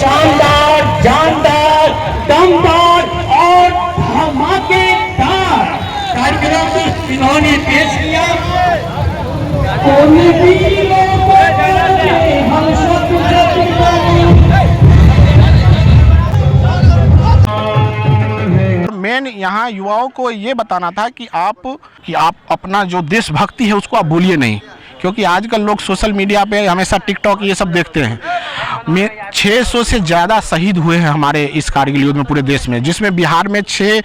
शानदार, जानदार, दमदार और धमाकेदार कार्यक्रम इन्होंने पेश किया। मेन यहाँ युवाओं को ये बताना था कि आप अपना जो देशभक्ति है उसको आप भूलिए नहीं, क्योंकि आजकल लोग सोशल मीडिया पे हमेशा टिकटॉक ये सब देखते हैं। 600 से ज़्यादा शहीद हुए हैं हमारे इस कारगिल युद्ध में पूरे देश में, जिसमें बिहार में 6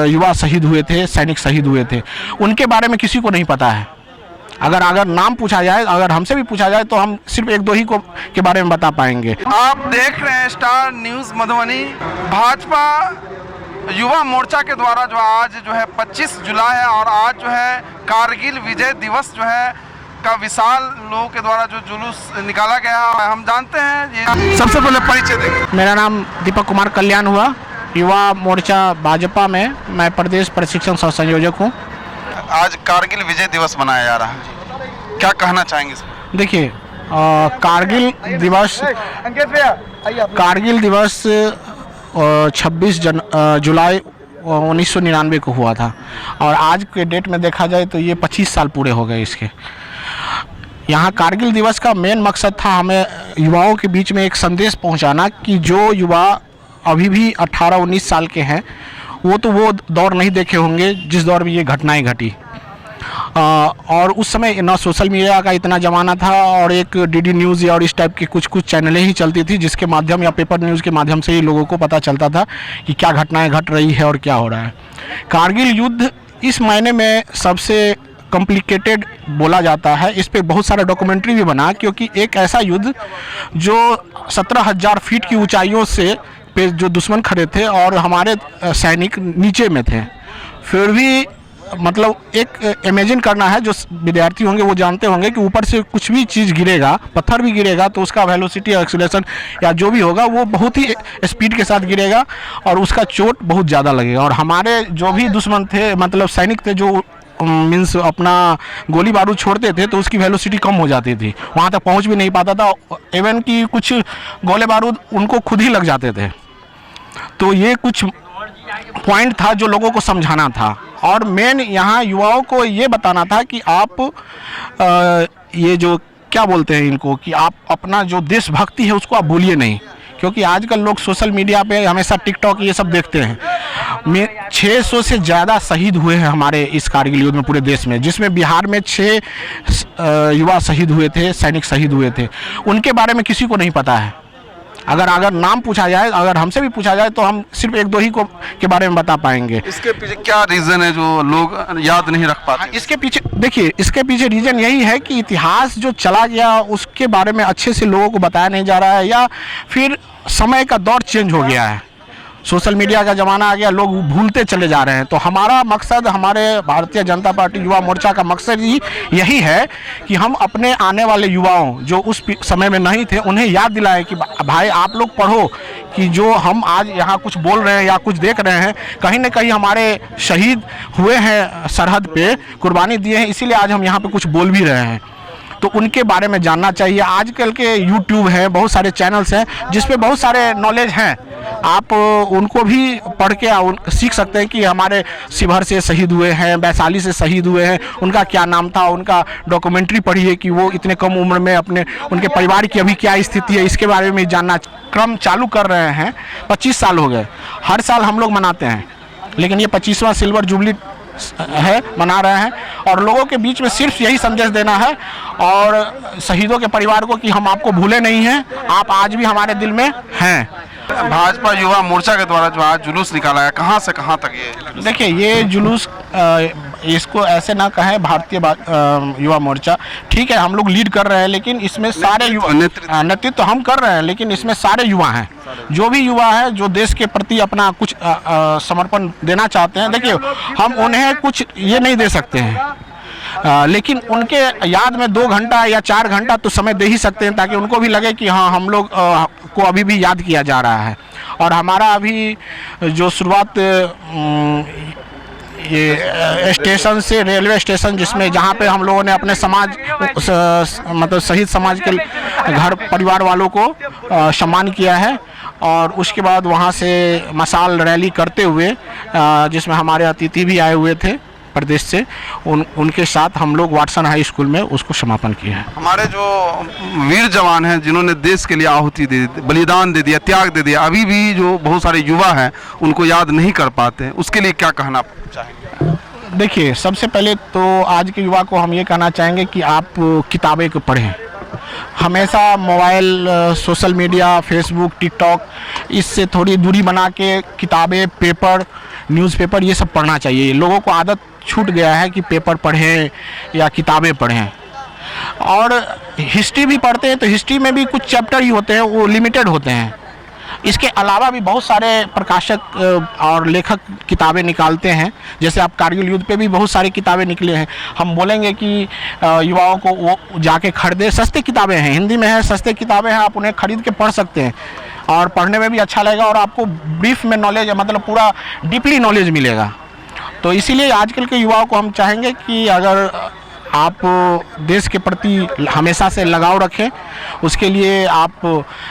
युवा शहीद हुए थे, सैनिक शहीद हुए थे। उनके बारे में किसी को नहीं पता है। अगर नाम पूछा जाए, अगर हमसे भी पूछा जाए तो हम सिर्फ 1-2 ही के बारे में बता पाएंगे। आप देख रहे हैं स्टार न्यूज़ मधुबनी। भाजपा युवा मोर्चा के द्वारा जो आज जो है 25 जुलाई है और आज जो है कारगिल विजय दिवस जो है का विशाल लोगों के द्वारा जो जुलूस निकाला गया है, हम जानते हैं। ये सबसे पहले परिचय देंगे। मेरा नाम दीपक कुमार कल्याण हुआ, युवा मोर्चा भाजपा में मैं प्रदेश प्रशिक्षण सह संयोजक हूँ। आज कारगिल विजय दिवस मनाया जा रहा है, क्या कहना चाहेंगे? देखिए, कारगिल दिवस 26 जुलाई 1999 को हुआ था और आज के डेट में देखा जाए तो ये 25 साल पूरे हो गए इसके। यहाँ कारगिल दिवस का मेन मकसद था हमें युवाओं के बीच में एक संदेश पहुँचाना कि जो युवा अभी भी 18-19 साल के हैं वो दौर नहीं देखे होंगे जिस दौर में ये घटनाएं घटी। और उस समय ना सोशल मीडिया का इतना ज़माना था और एक डीडी न्यूज़ या और इस टाइप की कुछ चैनलें ही चलती थी, जिसके माध्यम या पेपर न्यूज़ के माध्यम से ही लोगों को पता चलता था कि क्या घटनाएं घट रही है और क्या हो रहा है। कारगिल युद्ध इस मायने में सबसे कॉम्प्लिकेटेड बोला जाता है। इस पे बहुत सारा डॉक्यूमेंट्री भी बना, क्योंकि एक ऐसा युद्ध जो 17,000 फीट की ऊंचाइयों से पे जो दुश्मन खड़े थे और हमारे सैनिक नीचे में थे, फिर भी मतलब एक इमेजिन करना है, जो विद्यार्थी होंगे वो जानते होंगे कि ऊपर से कुछ भी चीज़ गिरेगा, पत्थर भी गिरेगा तो उसका वेलोसिटी एक्सीलरेशन या जो भी होगा वो बहुत ही स्पीड के साथ गिरेगा और उसका चोट बहुत ज़्यादा लगेगा। और हमारे जो भी दुश्मन थे, मतलब सैनिक थे, जो मीन्स अपना गोली बारूद छोड़ते थे तो उसकी वेलोसिटी कम हो जाती थी, वहाँ तक पहुँच भी नहीं पाता था। इवन कि कुछ गोले बारूद उनको खुद ही लग जाते थे। तो ये कुछ पॉइंट था जो लोगों को समझाना था और मेन यहाँ युवाओं को ये बताना था कि आप ये जो क्या बोलते हैं इनको, कि आप अपना जो देशभक्ति है उसको आप भूलिए नहीं, क्योंकि आजकल लोग सोशल मीडिया पे हमेशा टिकटॉक ये सब देखते हैं। 600 से ज़्यादा शहीद हुए हैं हमारे इस कारगिल युद्ध में पूरे देश में, जिसमें बिहार में 6 युवा शहीद हुए थे, सैनिक शहीद हुए थे। उनके बारे में किसी को नहीं पता है। अगर नाम पूछा जाए, अगर हमसे भी पूछा जाए तो हम सिर्फ 1-2 ही के बारे में बता पाएंगे। इसके पीछे क्या रीज़न है जो लोग याद नहीं रख पाते? इसके पीछे देखिए, इसके पीछे रीज़न यही है कि इतिहास जो चला गया उसके बारे में अच्छे से लोगों को बताया नहीं जा रहा है, या फिर समय का दौर चेंज हो गया है, सोशल मीडिया का ज़माना आ गया, लोग भूलते चले जा रहे हैं। तो हमारा मकसद, हमारे भारतीय जनता पार्टी युवा मोर्चा का मकसद ही यही है कि हम अपने आने वाले युवाओं जो उस समय में नहीं थे उन्हें याद दिलाएं कि भाई आप लोग पढ़ो कि जो हम आज यहाँ कुछ बोल रहे हैं या कुछ देख रहे हैं, कहीं ना कहीं हमारे शहीद हुए हैं, सरहद पे कुर्बानी दिए हैं, इसीलिए आज हम यहाँ पे कुछ बोल भी रहे हैं। तो उनके बारे में जानना चाहिए। आजकल के यूट्यूब हैं, बहुत सारे चैनल्स हैं जिस पे बहुत सारे नॉलेज हैं, आप उनको भी पढ़ के सीख सकते हैं कि हमारे शिवहर से शहीद हुए हैं, वैशाली से शहीद हुए हैं, उनका क्या नाम था, उनका डॉक्यूमेंट्री पढ़िए कि वो इतने कम उम्र में उनके परिवार की अभी क्या स्थिति है, इसके बारे में जानना। क्रम चालू कर रहे हैं, 25 साल हो गए, हर साल हम लोग मनाते हैं, लेकिन ये 25वां सिल्वर जुबली है, मना रहे हैं और लोगों के बीच में सिर्फ यही संदेश देना है और शहीदों के परिवार को कि हम आपको भूले नहीं हैं, आप आज भी हमारे दिल में हैं। भाजपा युवा मोर्चा के द्वारा जो आज जुलूस निकाला है, कहाँ से कहाँ तक ये? देखिए, ये जुलूस इसको ऐसे ना कहें, भारतीय युवा मोर्चा ठीक है, हम लोग लीड कर रहे हैं, लेकिन इसमें सारे युवा, नेतृत्व तो हम कर रहे हैं, लेकिन इसमें सारे युवा हैं, जो भी युवा है जो देश के प्रति अपना कुछ समर्पण देना चाहते हैं। देखिए, हम उन्हें कुछ ये नहीं दे सकते हैं, लेकिन उनके याद में 2 घंटा या 4 घंटा तो समय दे ही सकते हैं, ताकि उनको भी लगे कि हाँ, हम लोग को अभी भी याद किया जा रहा है। और हमारा अभी जो शुरुआत ये स्टेशन से रेलवे स्टेशन, जिसमें जहाँ पे हम लोगों ने अपने समाज मतलब शहीद समाज के घर परिवार वालों को सम्मान किया है। और उसके बाद वहाँ से मशाल रैली करते हुए जिसमें हमारे अतिथि भी आए हुए थे प्रदेश से, उनके साथ हम लोग वाटसन हाई स्कूल में उसको समापन किया है। हमारे जो वीर जवान हैं जिन्होंने देश के लिए आहुति दे दी, बलिदान दे दिया, त्याग दे दिया, अभी भी जो बहुत सारे युवा हैं उनको याद नहीं कर पाते हैं, उसके लिए क्या कहना चाहेंगे? देखिए, सबसे पहले तो आज के युवा को हम ये कहना चाहेंगे कि आप किताबें को पढ़ें। हमेशा mobile, social media, Facebook, TikTok, इससे थोड़ी दूरी बना के किताबें, पेपर, न्यूज़पेपर ये सब पढ़ना चाहिए। लोगों को आदत छूट गया है कि पेपर पढ़ें या किताबें पढ़ें। और हिस्ट्री भी पढ़ते हैं तो हिस्ट्री में भी कुछ चैप्टर ही होते हैं, वो लिमिटेड होते हैं। इसके अलावा भी बहुत सारे प्रकाशक और लेखक किताबें निकालते हैं। जैसे आप कारगिल युद्ध पे भी बहुत सारी किताबें निकले हैं। हम बोलेंगे कि युवाओं को वो जाके खरीदे, सस्ती किताबें हैं, हिंदी में है, सस्ते किताबें हैं, आप उन्हें खरीद के पढ़ सकते हैं और पढ़ने में भी अच्छा लगेगा और आपको ब्रीफ में नॉलेज, मतलब पूरा डीपली नॉलेज मिलेगा। तो इसीलिए आजकल के युवाओं को हम चाहेंगे कि अगर आप देश के प्रति हमेशा से लगाव रखें, उसके लिए आप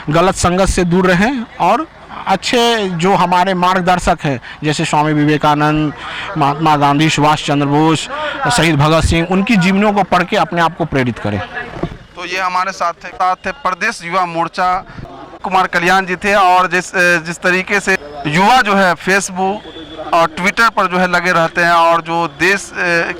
गलत संगत से दूर रहें और अच्छे जो हमारे मार्गदर्शक हैं जैसे स्वामी विवेकानंद, महात्मा गांधी, सुभाष चंद्र बोस, शहीद भगत सिंह, उनकी जीवनियों को पढ़ के अपने आप को प्रेरित करें। तो ये हमारे साथ थे प्रदेश युवा मोर्चा कुमार कल्याण जी थे। और जिस तरीके से युवा जो है फेसबुक और ट्विटर पर जो है लगे रहते हैं और जो देश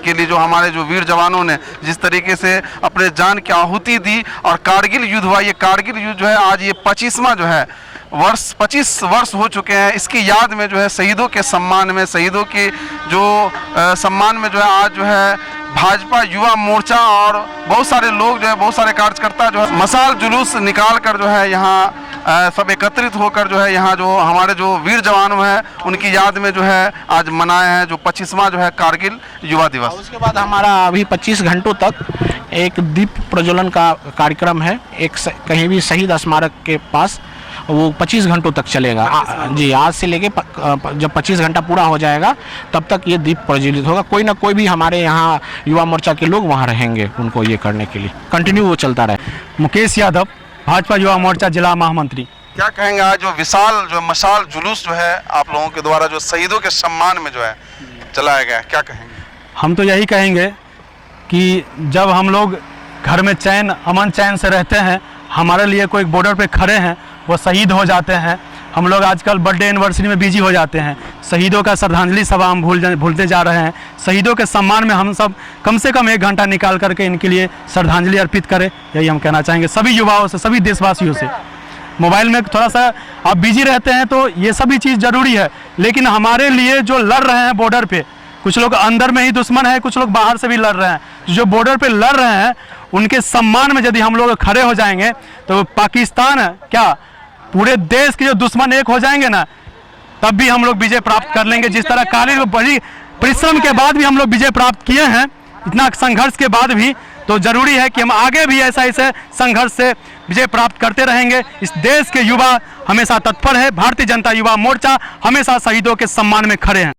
के लिए जो हमारे जो वीर जवानों ने जिस तरीके से अपने जान की आहुति दी और कारगिल युद्ध हुआ, ये कारगिल युद्ध जो है आज ये 25वां जो है 25 वर्ष हो चुके हैं। इसकी याद में जो है शहीदों के सम्मान में, शहीदों के जो सम्मान में जो है आज जो है भाजपा युवा मोर्चा और बहुत सारे लोग जो है, बहुत सारे कार्यकर्ता जो है मशाल जुलूस निकाल कर जो है यहाँ सब एकत्रित होकर जो है यहाँ जो हमारे जो वीर जवान हैं उनकी याद में जो है आज मनाए हैं जो 25वां जो है कारगिल युवा दिवस। उसके बाद हमारा अभी 25 घंटों तक एक दीप प्रज्वलन का कार्यक्रम है, एक कहीं भी शहीद स्मारक के पास, वो 25 घंटों तक चलेगा। जी, आज से लेके जब 25 घंटा पूरा हो जाएगा तब तक ये दीप प्रज्वलित होगा। कोई ना कोई भी हमारे यहाँ युवा मोर्चा के लोग वहाँ रहेंगे उनको ये करने के लिए, कंटिन्यू वो चलता रहे। मुकेश यादव, भाजपा युवा मोर्चा जिला महामंत्री। क्या कहेंगे आज जो विशाल जो मशाल जुलूस जो है आप लोगों के द्वारा जो शहीदों के सम्मान में जो है चलाया गया, क्या कहेंगे? हम तो यही कहेंगे कि जब हम लोग घर में चैन, अमन चैन से रहते हैं, हमारे लिए कोई बॉर्डर पे खड़े हैं, वो शहीद हो जाते हैं। हम लोग आजकल बर्थडे एनिवर्सरी में बिजी हो जाते हैं, शहीदों का श्रद्धांजलि सभा हम भूलते जा रहे हैं। शहीदों के सम्मान में हम सब कम से कम 1 घंटा निकाल करके इनके लिए श्रद्धांजलि अर्पित करें, यही हम कहना चाहेंगे सभी युवाओं से, सभी देशवासियों से। मोबाइल में थोड़ा सा आप बिजी रहते हैं तो ये सभी चीज़ ज़रूरी है, लेकिन हमारे लिए जो लड़ रहे हैं बॉर्डर पे, कुछ लोग अंदर में ही दुश्मन है, कुछ लोग बाहर से भी लड़ रहे हैं, जो बॉर्डर पे लड़ रहे हैं उनके सम्मान में यदि हम लोग खड़े हो जाएंगे तो पाकिस्तान क्या पूरे देश के जो दुश्मन एक हो जाएंगे ना, तब भी हम लोग विजय प्राप्त कर लेंगे। जिस तरह काली बड़ी परिश्रम के बाद भी हम लोग विजय प्राप्त किए हैं, इतना संघर्ष के बाद भी, तो जरूरी है कि हम आगे भी ऐसा संघर्ष से विजय प्राप्त करते रहेंगे। इस देश के युवा हमेशा तत्पर है, भारतीय जनता युवा मोर्चा हमेशा शहीदों के सम्मान में खड़े हैं।